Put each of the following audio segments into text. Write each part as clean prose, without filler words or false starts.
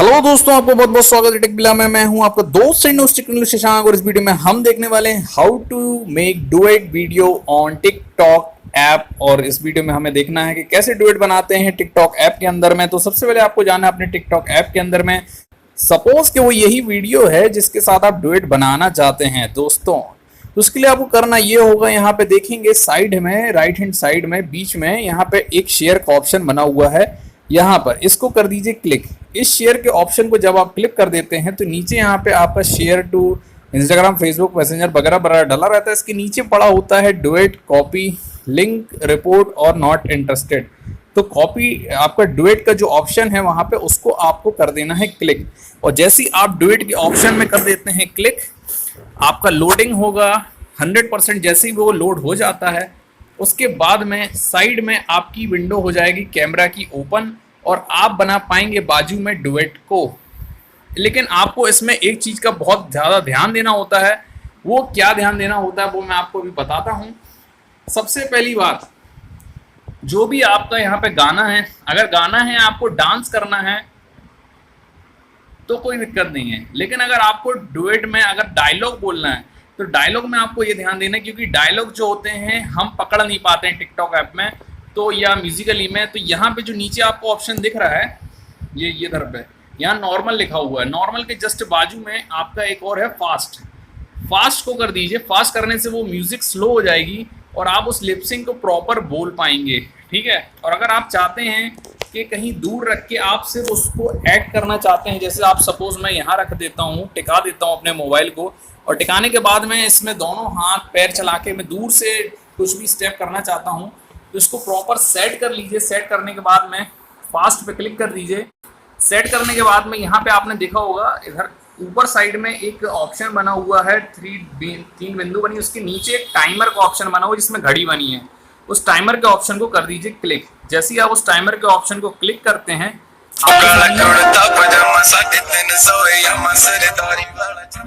Hello दोस्तों, आपको बहुत बहुत स्वागत है टेक बिला में। मैं हूं आपका दोस्त टेक्निकल शशांक और इस वीडियो में हम देखने वाले हैं how to make duet video on TikTok app. और इस वीडियो में हमें देखना है कि कैसे डुएट बनाते हैं टिकटॉक ऐप के अंदर में। तो सबसे पहले आपको जाना है अपने टिकटॉक ऐप के अंदर में। सपोज कि वो यही वीडियो है जिसके साथ आप डुएट बनाना चाहते हैं दोस्तों। तो उसके लिए आपको करना ये होगा, यहाँ पे देखेंगे साइड में, राइट हैंड साइड में बीच में यहाँ पे एक शेयर का ऑप्शन बना हुआ है। यहाँ पर इसको कर दीजिए क्लिक। इस शेयर के ऑप्शन को जब आप क्लिक कर देते हैं तो नीचे यहाँ पे आपका share to Instagram, Facebook, Messenger वगैरह वगैरह डला रहता है। इसके नीचे पड़ा होता है डुएट, कॉपी, लिंक, रिपोर्ट और नॉट इंटरेस्टेड। तो कॉपी आपका डुएट का जो ऑप्शन है वहां पे उसको आपको कर देना है क्लिक। और जैसे ही आप डुएट के ऑप्शन में कर देते हैं क्लिक, आपका लोडिंग होगा 100%। जैसे ही वो लोड हो जाता है उसके बाद में साइड में आपकी विंडो हो जाएगी कैमरा की ओपन और आप बना पाएंगे बाजू में डुएट को। लेकिन आपको इसमें एक चीज़ का बहुत ज़्यादा ध्यान देना होता है। वो क्या ध्यान देना होता है वो मैं आपको अभी बताता हूँ। सबसे पहली बात, जो भी आपका यहाँ पे गाना है, अगर गाना है आपको डांस करना है तो कोई दिक्कत नहीं है। लेकिन अगर आपको डुएट में अगर डायलॉग बोलना है तो डायलॉग में आपको ये ध्यान देना है, क्योंकि डायलॉग जो होते हैं हम पकड़ नहीं पाते हैं टिकटॉक ऐप में तो, या म्यूजिकली में। तो यहाँ पे जो नीचे आपको ऑप्शन दिख रहा है ये इधर पे, यहाँ नॉर्मल लिखा हुआ है। नॉर्मल के जस्ट बाजू में आपका एक और है फास्ट। फास्ट को कर दीजिए। फास्ट करने से वो म्यूजिक स्लो हो जाएगी और आप उस लिपसिंग को प्रॉपर बोल पाएंगे, ठीक है। और अगर आप चाहते हैं कि कहीं दूर रख के आप सिर्फ उसको ऐड करना चाहते हैं, जैसे आप सपोज मैं यहाँ रख देता हूँ, टिका देता हूँ अपने मोबाइल को, और टिकाने के बाद मैं इसमें दोनों हाथ पैर चला के मैं दूर से कुछ भी स्टेप करना चाहता हूँ तो इसको प्रॉपर सेट कर लीजिए। सेट करने के बाद में फास्ट पे क्लिक कर दीजिए। सेट करने के बाद में यहाँ पे आपने देखा होगा इधर ऊपर साइड में एक ऑप्शन बना हुआ है, तीन बिंदु बनी, उसके नीचे एक टाइमर का ऑप्शन बना हुआ जिसमें घड़ी बनी है। उस टाइमर के ऑप्शन को कर दीजिए क्लिक। जैसे ही आप उस टाइमर के ऑप्शन को क्लिक करते हैं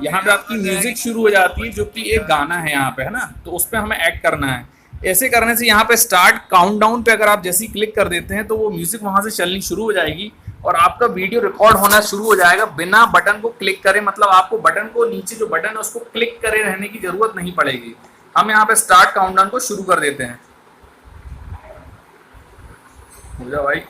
यहाँ पे आपकी म्यूजिक शुरू हो जाती है, जो कि एक गाना है यहाँ पे, है ना। तो उस पर हमें ऐड करना है। ऐसे करने से यहाँ पे स्टार्ट काउंटडाउन पे अगर आप जैसे ही क्लिक कर देते हैं तो वो म्यूजिक वहां से चलनी शुरू हो जाएगी और आपका वीडियो रिकॉर्ड होना शुरू हो जाएगा बिना बटन को क्लिक करे। मतलब आपको बटन को, नीचे जो बटन है उसको क्लिक करे रहने की जरूरत नहीं पड़ेगी। हम यहाँ पे स्टार्ट काउंटडाउन को शुरू कर देते हैं। हो जा भाई।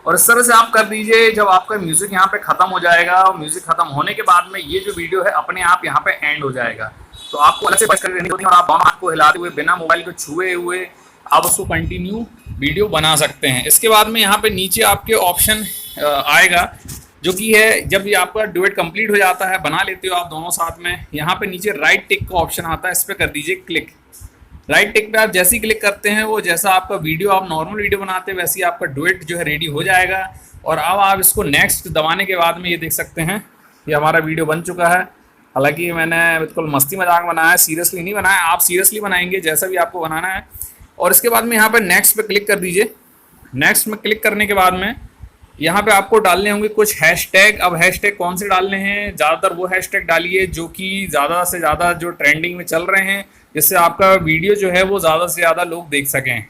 और इस तरह से आप कर दीजिए। जब आपका म्यूजिक यहाँ पे खत्म हो जाएगा और म्यूजिक खत्म होने के बाद में ये जो वीडियो है अपने आप यहाँ पे एंड हो जाएगा। तो आपको अलग से बच कर रहनी होती है और आप दोनों हाथ को हिलाते हुए बिना मोबाइल को छुए हुए आप उसको कंटिन्यू वीडियो बना सकते हैं। इसके बाद में यहाँ पे नीचे आपके ऑप्शन आएगा जो कि है, जब ये आपका डुएट कंप्लीट हो जाता है, बना लेते हो आप दोनों साथ में, यहाँ पे नीचे राइट टिक का ऑप्शन आता है, इस पर कर दीजिए क्लिक। राइट टिक पे आप जैसे ही क्लिक करते हैं वो जैसा आपका वीडियो, आप नॉर्मल वीडियो बनाते हैं वैसे ही आपका डुएट जो है रेडी हो जाएगा। और अब आप इसको नेक्स्ट दबाने के बाद में ये देख सकते हैं ये हमारा वीडियो बन चुका है। हालांकि मैंने बिल्कुल मस्ती मजाक बनाया है, सीरियसली नहीं बनाया। आप सीरियसली बनाएंगे जैसा भी आपको बनाना है। और इसके बाद में यहाँ पर नेक्स्ट पे क्लिक कर दीजिए। नेक्स्ट में क्लिक करने के बाद में यहाँ पे आपको डालने होंगे कुछ हैशटैग। अब हैशटैग कौन से डालने हैं? ज़्यादातर वो हैशटैग डालिए जो कि ज़्यादा से ज़्यादा जो ट्रेंडिंग में चल रहे हैं, जिससे आपका वीडियो जो है वो ज़्यादा से ज़्यादा लोग देख सकें।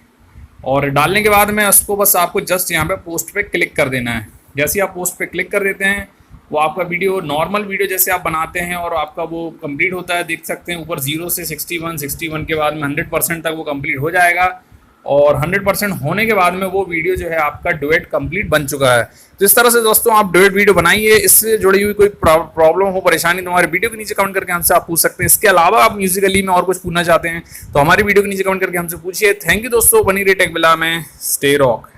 और डालने के बाद में उसको बस आपको जस्ट यहाँ पे पोस्ट पे क्लिक कर देना है। जैसे ही आप पोस्ट पे क्लिक कर देते हैं वो आपका वीडियो, नॉर्मल वीडियो जैसे आप बनाते हैं और आपका वो कंप्लीट होता है। देख सकते हैं ऊपर 0 से 61 के बाद में 100% तक वो कंप्लीट हो जाएगा। और 100% होने के बाद में वो वीडियो जो है आपका डुएट कंप्लीट बन चुका है। तो इस तरह से दोस्तों आप डुएट वीडियो बनाइए। इससे जुड़ी हुई कोई प्रॉब्लम हो, परेशानी, तो हमारे वीडियो के नीचे कमेंट करके हमसे आप पूछ सकते हैं। इसके अलावा आप म्यूजिकली में और कुछ पूछना चाहते हैं तो हमारी वीडियो के नीचे कमेंट करके हमसे पूछिए। थैंक यू दोस्तों, बनी रही टेक बिला में। Stay rock.